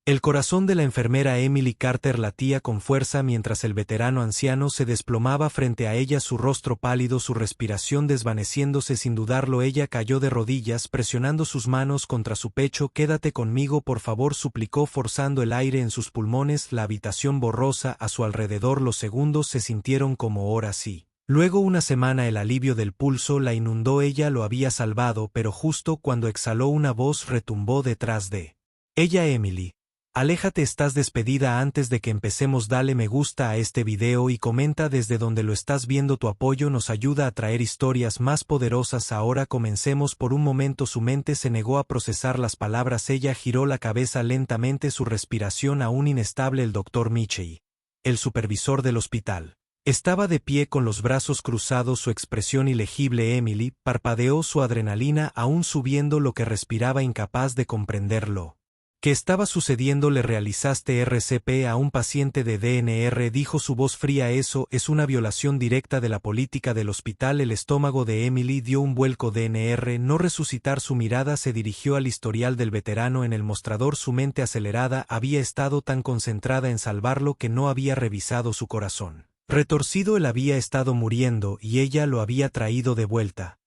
El corazón de la enfermera Emily Carter latía con fuerza mientras el veterano anciano se desplomaba frente a ella, su rostro pálido, su respiración desvaneciéndose. Sin dudarlo, ella cayó de rodillas, presionando sus manos contra su pecho. «Quédate conmigo, por favor», suplicó, forzando el aire en sus pulmones. La habitación borrosa a su alrededor, los segundos se sintieron como horas y luego una semana. El alivio del pulso la inundó. Ella lo había salvado, pero justo cuando exhaló, una voz retumbó detrás de ella. «Emily, aléjate, estás despedida. Antes de que empecemos, dale me gusta a este video y comenta desde donde lo estás viendo. Tu apoyo nos ayuda a traer historias más poderosas. Ahora comencemos». Por un momento su mente se negó a procesar las palabras. Ella giró la cabeza lentamente, su respiración aún inestable. El doctor Mitchell, el supervisor del hospital, estaba de pie con los brazos cruzados, su expresión ilegible. Emily parpadeó, su adrenalina aún subiendo, lo que respiraba, incapaz de comprenderlo. «¿Qué estaba sucediendo? ¿Le realizaste RCP a un paciente de DNR?», dijo su voz fría. «Eso es una violación directa de la política del hospital». El estómago de Emily dio un vuelco. «DNR, no resucitar». Su mirada se dirigió al historial del veterano en el mostrador. Su mente acelerada había estado tan concentrada en salvarlo que no había revisado su corazón retorcido. Él había estado muriendo y ella lo había traído de vuelta.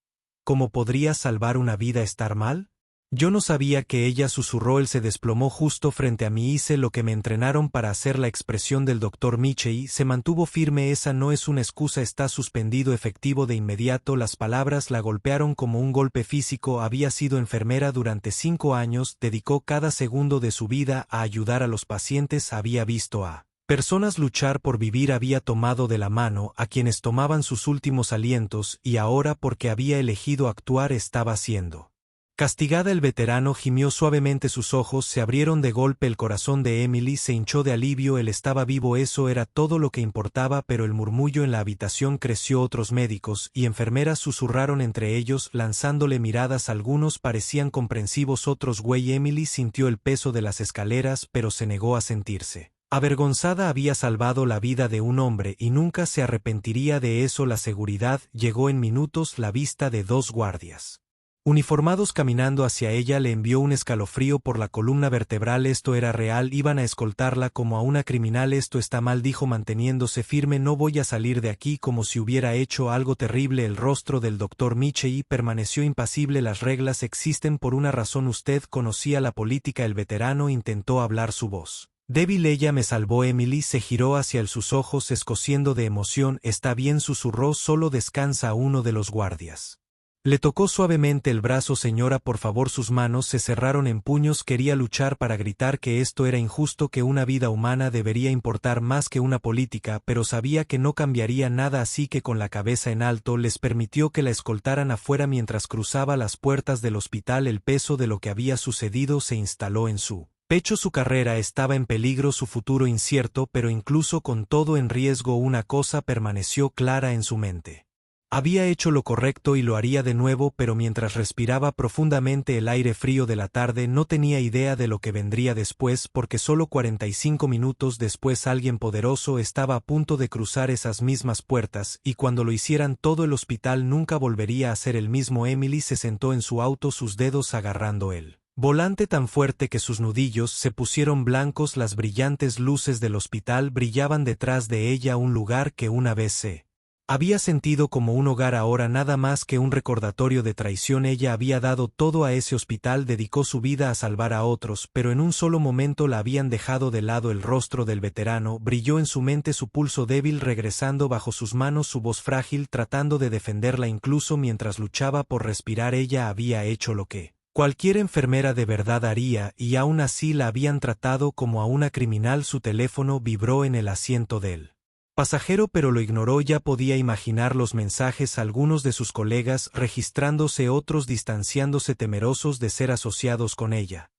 ¿Cómo podría salvar una vida? ¿Estar mal? «Yo no sabía que», ella susurró. «Él se desplomó justo frente a mí. Hice lo que me entrenaron para hacer». La expresión del doctor Mitchell se mantuvo firme. «Esa no es una excusa, está suspendido, efectivo de inmediato». Las palabras la golpearon como un golpe físico. Había sido enfermera durante 5 años, dedicó cada segundo de su vida a ayudar a los pacientes, había visto a personas luchar por vivir, había tomado de la mano a quienes tomaban sus últimos alientos, y ahora, porque había elegido actuar, estaba siendo castigada. El veterano gimió suavemente, sus ojos se abrieron de golpe. El corazón de Emily se hinchó de alivio. Él estaba vivo, eso era todo lo que importaba. Pero el murmullo en la habitación creció. Otros médicos y enfermeras susurraron entre ellos, lanzándole miradas. Algunos parecían comprensivos, otros güey. Emily sintió el peso de las escaleras, pero se negó a sentirse avergonzada. Había salvado la vida de un hombre y nunca se arrepentiría de eso. La seguridad llegó en minutos. La vista de 2 guardias uniformados caminando hacia ella le envió un escalofrío por la columna vertebral. Esto era real, iban a escoltarla como a una criminal. «Esto está mal», dijo manteniéndose firme. «No voy a salir de aquí como si hubiera hecho algo terrible». El rostro del doctor Mitchell permaneció impasible. «Las reglas existen por una razón. Usted conocía la política». El veterano intentó hablar, su voz débil. «Ella me salvó». Emily se giró hacia él, sus ojos escociendo de emoción. «Está bien», susurró, «solo descansa». A uno de los guardias le tocó suavemente el brazo. «Señora, por favor». Sus manos se cerraron en puños. Quería luchar para gritar que esto era injusto, que una vida humana debería importar más que una política, pero sabía que no cambiaría nada, así que con la cabeza en alto les permitió que la escoltaran afuera. Mientras cruzaba las puertas del hospital, el peso de lo que había sucedido se instaló en su pecho. Su carrera estaba en peligro, su futuro incierto, pero incluso con todo en riesgo, una cosa permaneció clara en su mente. Había hecho lo correcto y lo haría de nuevo, pero mientras respiraba profundamente el aire frío de la tarde, no tenía idea de lo que vendría después, porque solo 45 minutos después alguien poderoso estaba a punto de cruzar esas mismas puertas, y cuando lo hicieran todo el hospital nunca volvería a ser el mismo. Emily se sentó en su auto, sus dedos agarrando el volante tan fuerte que sus nudillos se pusieron blancos. Las brillantes luces del hospital brillaban detrás de ella, un lugar que una vez se había sentido como un hogar, ahora nada más que un recordatorio de traición. Ella había dado todo a ese hospital, dedicó su vida a salvar a otros, pero en un solo momento la habían dejado de lado. El rostro del veterano brilló en su mente, su pulso débil regresando bajo sus manos, su voz frágil tratando de defenderla incluso mientras luchaba por respirar. Ella había hecho lo que cualquier enfermera de verdad haría, y aún así la habían tratado como a una criminal. Su teléfono vibró en el asiento del pasajero, pero lo ignoró. Ya podía imaginar los mensajes, algunos de sus colegas registrándose, otros distanciándose, temerosos de ser asociados con ella.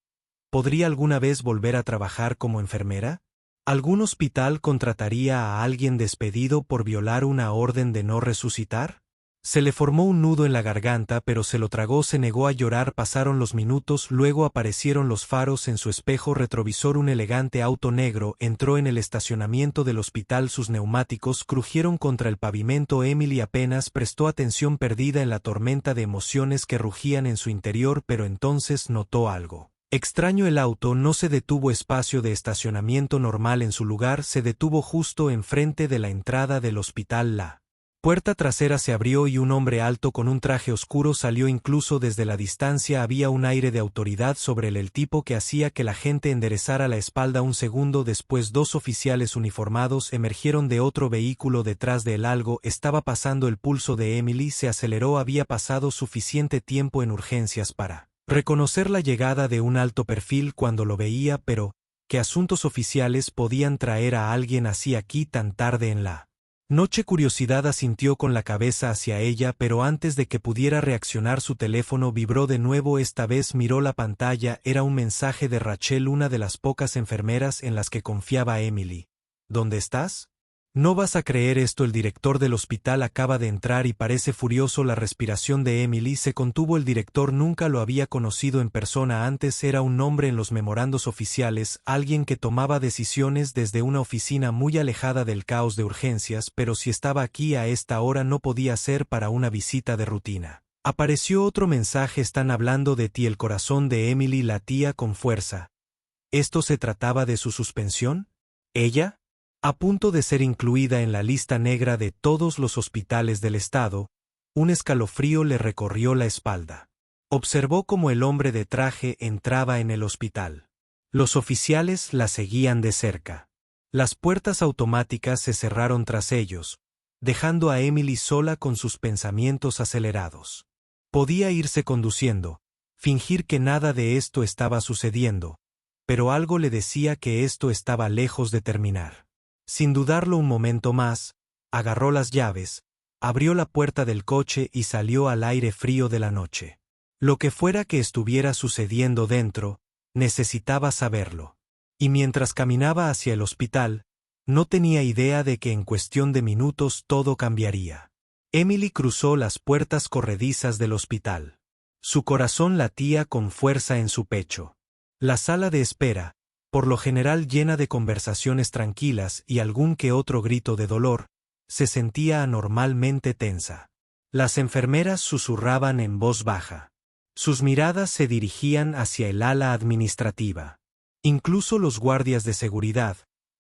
¿Podría alguna vez volver a trabajar como enfermera? ¿Algún hospital contrataría a alguien despedido por violar una orden de no resucitar? Se le formó un nudo en la garganta, pero se lo tragó. Se negó a llorar. Pasaron los minutos, luego aparecieron los faros en su espejo retrovisor. Un elegante auto negro entró en el estacionamiento del hospital. Sus neumáticos crujieron contra el pavimento. Emily apenas prestó atención, perdida en la tormenta de emociones que rugían en su interior, pero entonces notó algo Extraño, el auto no se detuvo. Espacio de estacionamiento normal en su lugar, se detuvo justo enfrente de la entrada del hospital. La puerta trasera se abrió y un hombre alto con un traje oscuro salió. Incluso desde la distancia había un aire de autoridad sobre él, el tipo que hacía que la gente enderezara la espalda. Un segundo después, dos oficiales uniformados emergieron de otro vehículo detrás de él. Algo estaba pasando. El pulso de Emily se aceleró. Había pasado suficiente tiempo en urgencias para reconocer la llegada de un alto perfil cuando lo veía, pero ¿qué asuntos oficiales podían traer a alguien así aquí tan tarde en la noche? Curiosidad asintió con la cabeza hacia ella, pero antes de que pudiera reaccionar su teléfono vibró de nuevo. Esta vez miró la pantalla. Era un mensaje de Rachel, una de las pocas enfermeras en las que confiaba Emily. ¿Dónde estás? No vas a creer esto, el director del hospital acaba de entrar y parece furioso. La respiración de Emily se contuvo. El director nunca lo había conocido en persona antes. Era un nombre en los memorandos oficiales, alguien que tomaba decisiones desde una oficina muy alejada del caos de urgencias, pero si estaba aquí a esta hora no podía ser para una visita de rutina. Apareció otro mensaje: están hablando de ti. El corazón de Emily latía con fuerza. ¿Esto se trataba de su suspensión? ¿Ella? A punto de ser incluida en la lista negra de todos los hospitales del estado, un escalofrío le recorrió la espalda. Observó cómo el hombre de traje entraba en el hospital. Los oficiales la seguían de cerca. Las puertas automáticas se cerraron tras ellos, dejando a Emily sola con sus pensamientos acelerados. Podía irse conduciendo, fingir que nada de esto estaba sucediendo, pero algo le decía que esto estaba lejos de terminar. Sin dudarlo un momento más, agarró las llaves, abrió la puerta del coche y salió al aire frío de la noche. Lo que fuera que estuviera sucediendo dentro, necesitaba saberlo. Y mientras caminaba hacia el hospital, no tenía idea de que en cuestión de minutos todo cambiaría. Emily cruzó las puertas corredizas del hospital. Su corazón latía con fuerza en su pecho. La sala de espera, por lo general llena de conversaciones tranquilas y algún que otro grito de dolor, se sentía anormalmente tensa. Las enfermeras susurraban en voz baja. Sus miradas se dirigían hacia el ala administrativa. Incluso los guardias de seguridad,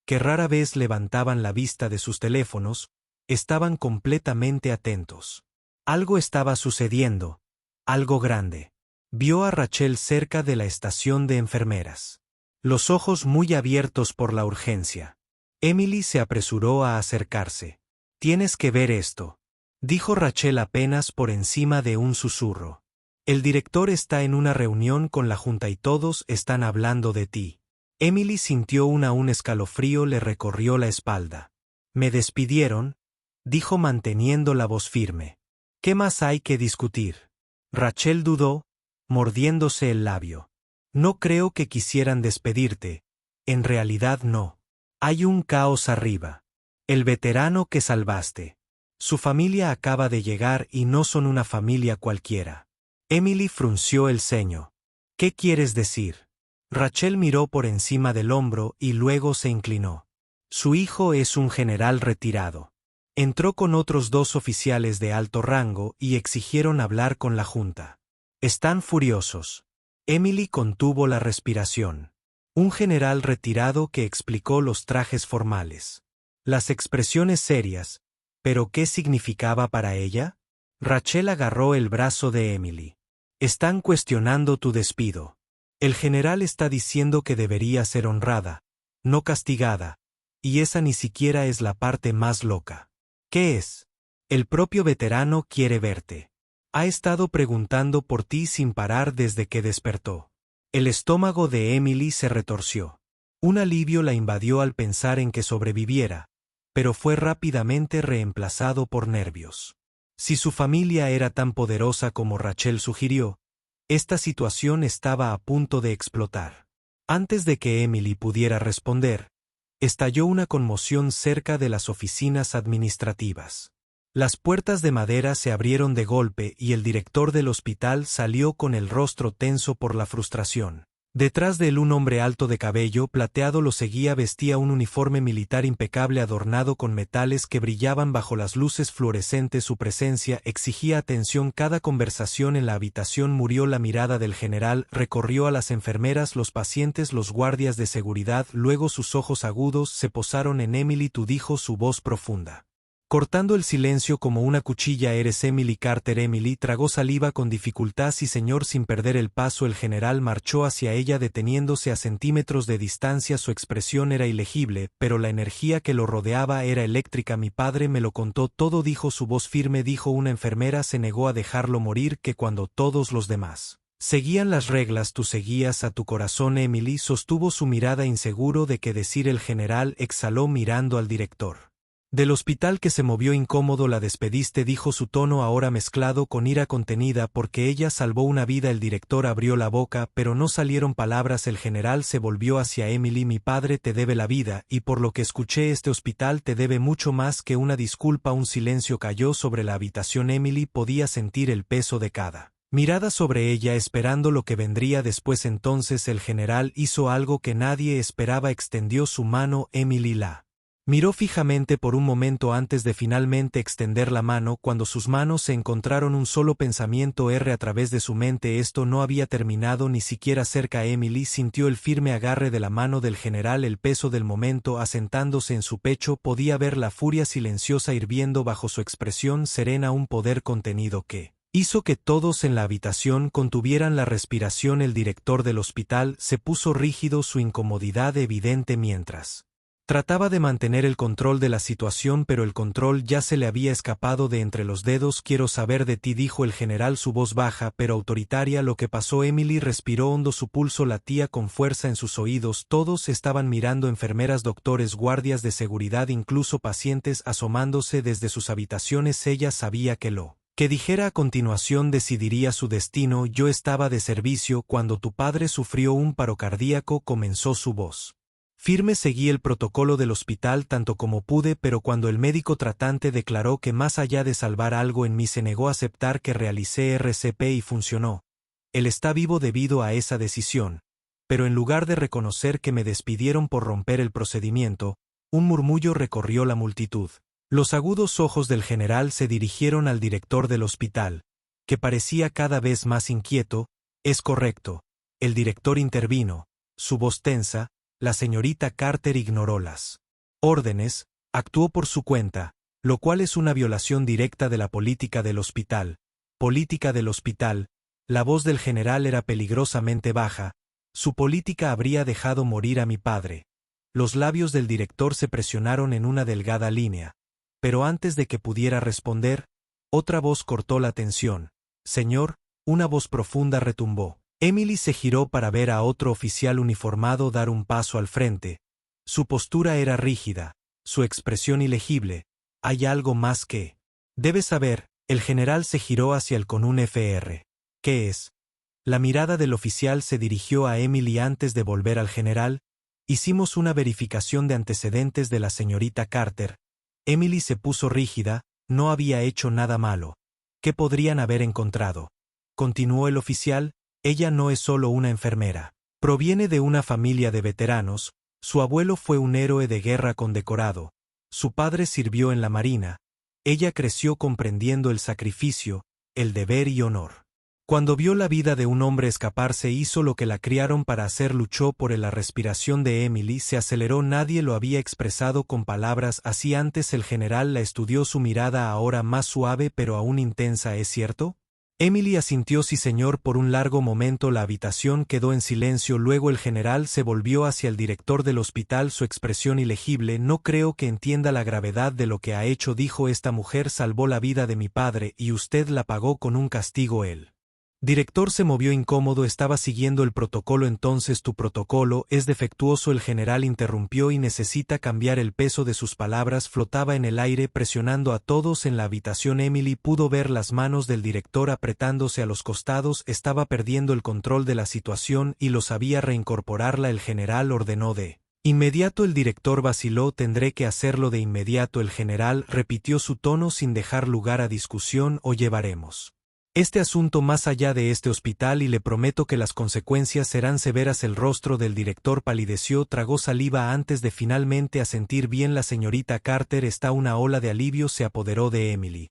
que rara vez levantaban la vista de sus teléfonos, estaban completamente atentos. Algo estaba sucediendo, algo grande. Vio a Rachel cerca de la estación de enfermeras. Los ojos muy abiertos por la urgencia. Emily se apresuró a acercarse. «Tienes que ver esto», dijo Rachel apenas por encima de un susurro. «El director está en una reunión con la junta y todos están hablando de ti». Emily sintió un escalofrío le recorrió la espalda. «Me despidieron», dijo manteniendo la voz firme. «¿Qué más hay que discutir?» Rachel dudó, mordiéndose el labio. «No creo que quisieran despedirte. En realidad no. Hay un caos arriba. El veterano que salvaste. Su familia acaba de llegar y no son una familia cualquiera». Emily frunció el ceño. «¿Qué quieres decir?» Rachel miró por encima del hombro y luego se inclinó. «Su hijo es un general retirado. Entró con otros dos oficiales de alto rango y exigieron hablar con la junta. Están furiosos». Emily contuvo la respiración. Un general retirado que explicó los trajes formales. Las expresiones serias, ¿pero qué significaba para ella? Rachel agarró el brazo de Emily. «Están cuestionando tu despido. El general está diciendo que debería ser honrada, no castigada, y esa ni siquiera es la parte más loca». «¿Qué es?» «El propio veterano quiere verte. Ha estado preguntando por ti sin parar desde que despertó». El estómago de Emily se retorció. Un alivio la invadió al pensar en que sobreviviera, pero fue rápidamente reemplazado por nervios. Si su familia era tan poderosa como Rachel sugirió, esta situación estaba a punto de explotar. Antes de que Emily pudiera responder, estalló una conmoción cerca de las oficinas administrativas. Las puertas de madera se abrieron de golpe y el director del hospital salió con el rostro tenso por la frustración. Detrás de él un hombre alto de cabello plateado lo seguía. Vestía un uniforme militar impecable adornado con metales que brillaban bajo las luces fluorescentes. Su presencia exigía atención. Cada conversación en la habitación murió. La mirada del general recorrió a las enfermeras, los pacientes, los guardias de seguridad. Luego sus ojos agudos se posaron en Emily. Tú, dijo su voz profunda, cortando el silencio como una cuchilla. Eres Emily Carter. Emily tragó saliva con dificultad. Sí, señor. Sin perder el paso, el general marchó hacia ella deteniéndose a centímetros de distancia. Su expresión era ilegible, pero la energía que lo rodeaba era eléctrica. Mi padre me lo contó todo, dijo su voz firme. Dijo una enfermera. Se negó a dejarlo morir. Que cuando todos los demás seguían las reglas, tú seguías a tu corazón. Emily sostuvo su mirada, inseguro de qué decir. El general exhaló mirando al director del hospital, que se movió incómodo. La despediste, dijo, su tono ahora mezclado con ira contenida, porque ella salvó una vida. El director abrió la boca, pero no salieron palabras. El general se volvió hacia Emily. Mi padre te debe la vida, y por lo que escuché este hospital te debe mucho más que una disculpa. Un silencio cayó sobre la habitación. Emily podía sentir el peso de cada mirada sobre ella, esperando lo que vendría después. Entonces el general hizo algo que nadie esperaba. Extendió su mano. Emily la miró fijamente por un momento antes de finalmente extender la mano. Cuando sus manos se encontraron, un solo pensamiento a través de su mente: esto no había terminado ni siquiera cerca. Emily sintió el firme agarre de la mano del general, el peso del momento asentándose en su pecho. Podía ver la furia silenciosa hirviendo bajo su expresión serena, un poder contenido que hizo que todos en la habitación contuvieran la respiración. El director del hospital se puso rígido, su incomodidad evidente mientras trataba de mantener el control de la situación, pero el control ya se le había escapado de entre los dedos. Quiero saber de ti, dijo el general, su voz baja pero autoritaria. Lo que pasó. Emily respiró hondo, su pulso latía con fuerza en sus oídos. Todos estaban mirando: enfermeras, doctores, guardias de seguridad, incluso pacientes asomándose desde sus habitaciones. Ella sabía que lo que dijera a continuación decidiría su destino. Yo estaba de servicio cuando tu padre sufrió un paro cardíaco, comenzó su voz firme. Seguí el protocolo del hospital tanto como pude, pero cuando el médico tratante declaró que más allá de salvar algo en mí se negó a aceptar que realicé RCP y funcionó. Él está vivo debido a esa decisión. Pero en lugar de reconocer que me despidieron por romper el procedimiento, un murmullo recorrió la multitud. Los agudos ojos del general se dirigieron al director del hospital, que parecía cada vez más inquieto. Es correcto. El director intervino, su voz tensa. La señorita Carter ignoró las órdenes, actuó por su cuenta, lo cual es una violación directa de la política del hospital. Política del hospital. La voz del general era peligrosamente baja. Su política habría dejado morir a mi padre. Los labios del director se presionaron en una delgada línea. Pero antes de que pudiera responder, otra voz cortó la tensión. Señor, una voz profunda retumbó. Emily se giró para ver a otro oficial uniformado dar un paso al frente. Su postura era rígida, su expresión ilegible. Hay algo más que debes saber. El general se giró hacia él con un Fr. ¿Qué es? La mirada del oficial se dirigió a Emily antes de volver al general. Hicimos una verificación de antecedentes de la señorita Carter. Emily se puso rígida. No había hecho nada malo. ¿Qué podrían haber encontrado? Continuó el oficial. Ella no es solo una enfermera. Proviene de una familia de veteranos. Su abuelo fue un héroe de guerra condecorado. Su padre sirvió en la marina. Ella creció comprendiendo el sacrificio, el deber y honor. Cuando vio la vida de un hombre escaparse, hizo lo que la criaron para hacer. Luchó por la respiración de Emily se aceleró. Nadie lo había expresado con palabras así antes. El general la estudió, su mirada ahora más suave pero aún intensa. ¿Es cierto? Emily asintió. Sí, señor. Por un largo momento la habitación quedó en silencio. Luego el general se volvió hacia el director del hospital, su expresión ilegible. No creo que entienda la gravedad de lo que ha hecho, dijo. Esta mujer salvó la vida de mi padre y usted la pagó con un castigo. El director se movió incómodo. Estaba siguiendo el protocolo. Entonces tu protocolo es defectuoso. El general interrumpió y necesita cambiar. El peso de sus palabras flotaba en el aire, presionando a todos en la habitación. Emily pudo ver las manos del director apretándose a los costados. Estaba perdiendo el control de la situación y lo sabía. Reincorporarla. El general ordenó de inmediato. El director vaciló. Tendré que hacerlo de inmediato. El general repitió su tono sin dejar lugar a discusión. O llevaremos Este asunto más allá de este hospital y le prometo que las consecuencias serán severas. El rostro del director palideció, tragó saliva antes de finalmente asentir. Bien, la señorita Carter está. Una ola de alivio se apoderó de Emily.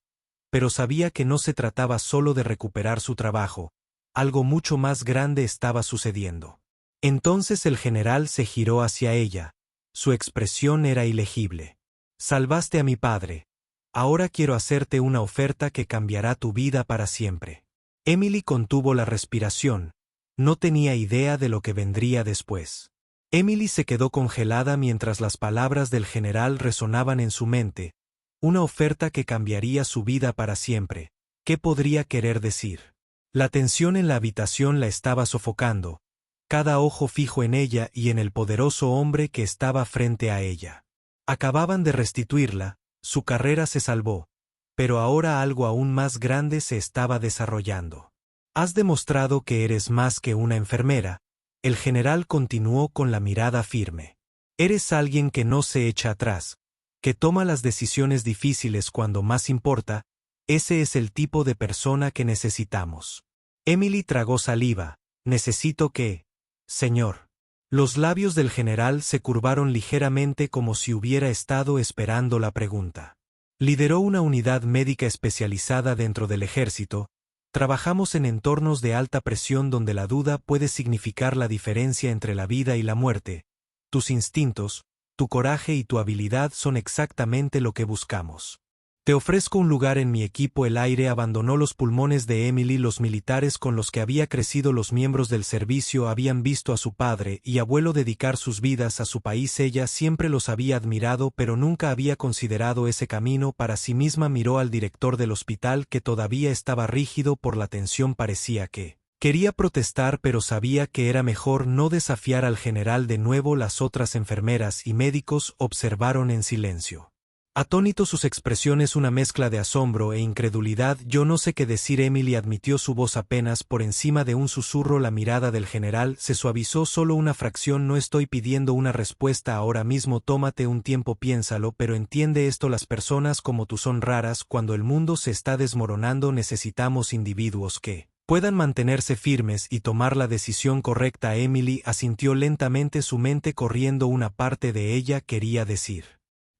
Pero sabía que no se trataba solo de recuperar su trabajo. Algo mucho más grande estaba sucediendo. Entonces el general se giró hacia ella. Su expresión era ilegible. Salvaste a mi padre. Ahora quiero hacerte una oferta que cambiará tu vida para siempre. Emily contuvo la respiración. No tenía idea de lo que vendría después. Emily se quedó congelada mientras las palabras del general resonaban en su mente. Una oferta que cambiaría su vida para siempre. ¿Qué podría querer decir? La tensión en la habitación la estaba sofocando. Cada ojo fijo en ella y en el poderoso hombre que estaba frente a ella. Acababan de restituirla. Su carrera se salvó, pero ahora algo aún más grande se estaba desarrollando. Has demostrado que eres más que una enfermera, el general continuó con la mirada firme. Eres alguien que no se echa atrás, que toma las decisiones difíciles cuando más importa. Ese es el tipo de persona que necesitamos. Emily tragó saliva. Necesito que... Señor. Los labios del general se curvaron ligeramente como si hubiera estado esperando la pregunta. Lideró una unidad médica especializada dentro del ejército. Trabajamos en entornos de alta presión donde la duda puede significar la diferencia entre la vida y la muerte. Tus instintos, tu coraje y tu habilidad son exactamente lo que buscamos. Te ofrezco un lugar en mi equipo. El aire abandonó los pulmones de Emily. Los militares con los que había crecido, los miembros del servicio, habían visto a su padre y abuelo dedicar sus vidas a su país. Ella siempre los había admirado, pero nunca había considerado ese camino para sí misma. Miró al director del hospital, que todavía estaba rígido por la tensión. Parecía que quería protestar, pero sabía que era mejor no desafiar al general de nuevo. Las otras enfermeras y médicos observaron en silencio. Atónitos sus expresiones, una mezcla de asombro e incredulidad. Yo no sé qué decir. Emily admitió, su voz apenas por encima de un susurro. La mirada del general se suavizó solo una fracción. No estoy pidiendo una respuesta ahora mismo. Tómate un tiempo, piénsalo, pero entiende esto: las personas como tú son raras. Cuando el mundo se está desmoronando, necesitamos individuos que puedan mantenerse firmes y tomar la decisión correcta. Emily asintió lentamente, su mente corriendo. Una parte de ella quería decir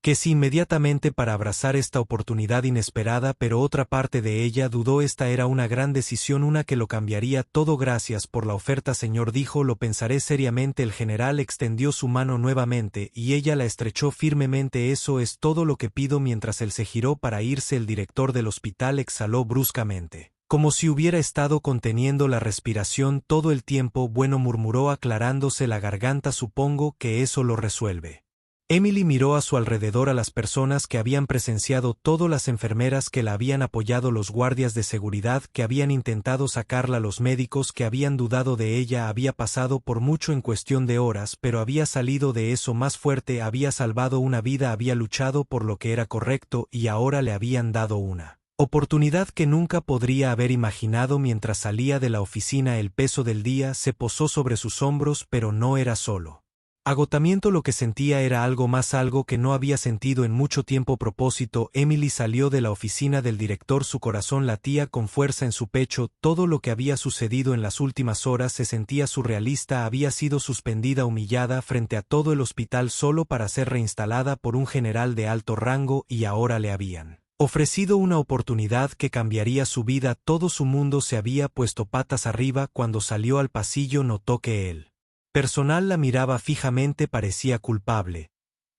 que sí inmediatamente para abrazar esta oportunidad inesperada, pero otra parte de ella dudó. Esta era una gran decisión, una que lo cambiaría todo. Gracias por la oferta, señor, dijo. Lo pensaré seriamente. El general extendió su mano nuevamente y ella la estrechó firmemente. Eso es todo lo que pido. Mientras él se giró para irse, el director del hospital exhaló bruscamente, como si hubiera estado conteniendo la respiración todo el tiempo. Bueno, murmuró aclarándose la garganta, supongo que eso lo resuelve. Emily miró a su alrededor, a las personas que habían presenciado todo, las enfermeras que la habían apoyado, los guardias de seguridad que habían intentado sacarla, los médicos que habían dudado de ella. Había pasado por mucho en cuestión de horas, pero había salido de eso más fuerte. Había salvado una vida, había luchado por lo que era correcto y ahora le habían dado una oportunidad que nunca podría haber imaginado. Mientras salía de la oficina, el peso del día se posó sobre sus hombros, pero no era solo agotamiento lo que sentía, era algo más, algo que no había sentido en mucho tiempo. Propósito. Emily salió de la oficina del director, su corazón latía con fuerza en su pecho. Todo lo que había sucedido en las últimas horas se sentía surrealista. Había sido suspendida, humillada frente a todo el hospital solo para ser reinstalada por un general de alto rango, y ahora le habían ofrecido una oportunidad que cambiaría su vida. Todo su mundo se había puesto patas arriba. Cuando salió al pasillo, notó que el personal la miraba fijamente. Parecía culpable,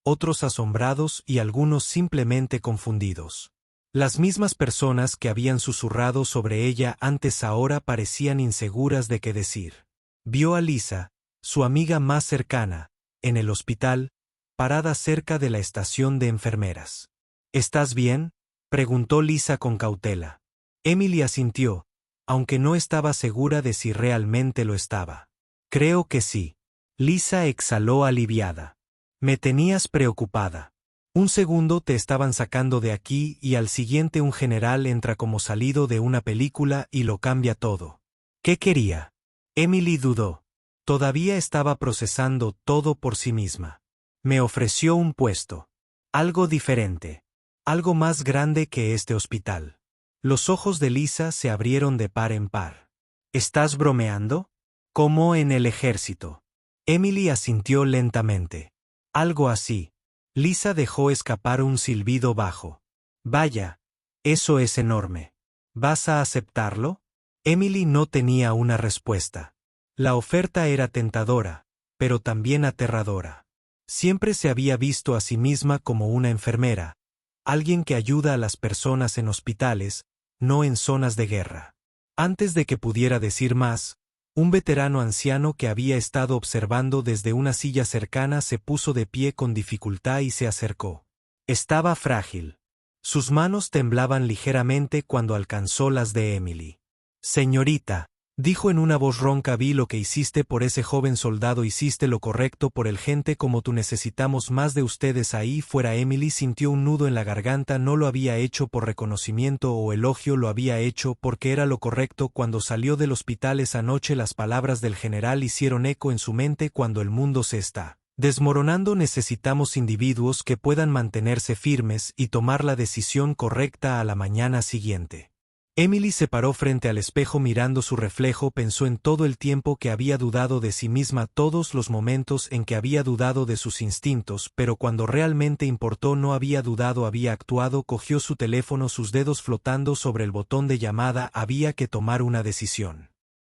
otros asombrados y algunos simplemente confundidos. Las mismas personas que habían susurrado sobre ella antes ahora parecían inseguras de qué decir. Vio a Lisa, su amiga más cercana, en el hospital, parada cerca de la estación de enfermeras. ¿Estás bien?, preguntó Lisa con cautela. Emily asintió, aunque no estaba segura de si realmente lo estaba. Creo que sí. Lisa exhaló aliviada. Me tenías preocupada. Un segundo te estaban sacando de aquí y al siguiente un general entra como salido de una película y lo cambia todo. ¿Qué quería? Emily dudó. Todavía estaba procesando todo por sí misma. Me ofreció un puesto. Algo diferente. Algo más grande que este hospital. Los ojos de Lisa se abrieron de par en par. ¿Estás bromeando? Como en el ejército. Emily asintió lentamente. Algo así. Lisa dejó escapar un silbido bajo. Vaya, eso es enorme. ¿Vas a aceptarlo? Emily no tenía una respuesta. La oferta era tentadora, pero también aterradora. Siempre se había visto a sí misma como una enfermera, alguien que ayuda a las personas en hospitales, no en zonas de guerra. Antes de que pudiera decir más, un veterano anciano que había estado observando desde una silla cercana se puso de pie con dificultad y se acercó. Estaba frágil. Sus manos temblaban ligeramente cuando alcanzó las de Emily. Señorita, dijo en una voz ronca, vi lo que hiciste por ese joven soldado, hiciste lo correcto por el gente como tú, necesitamos más de ustedes ahí fuera. Emily sintió un nudo en la garganta, no lo había hecho por reconocimiento o elogio, lo había hecho porque era lo correcto. Cuando salió del hospital esa noche las palabras del general hicieron eco en su mente. Cuando el mundo se está desmoronando necesitamos individuos que puedan mantenerse firmes y tomar la decisión correcta a la mañana siguiente. Emily se paró frente al espejo mirando su reflejo, pensó en todo el tiempo que había dudado de sí misma, todos los momentos en que había dudado de sus instintos, pero cuando realmente importó no había dudado, había actuado, cogió su teléfono, sus dedos flotando sobre el botón de llamada, había que tomar una decisión.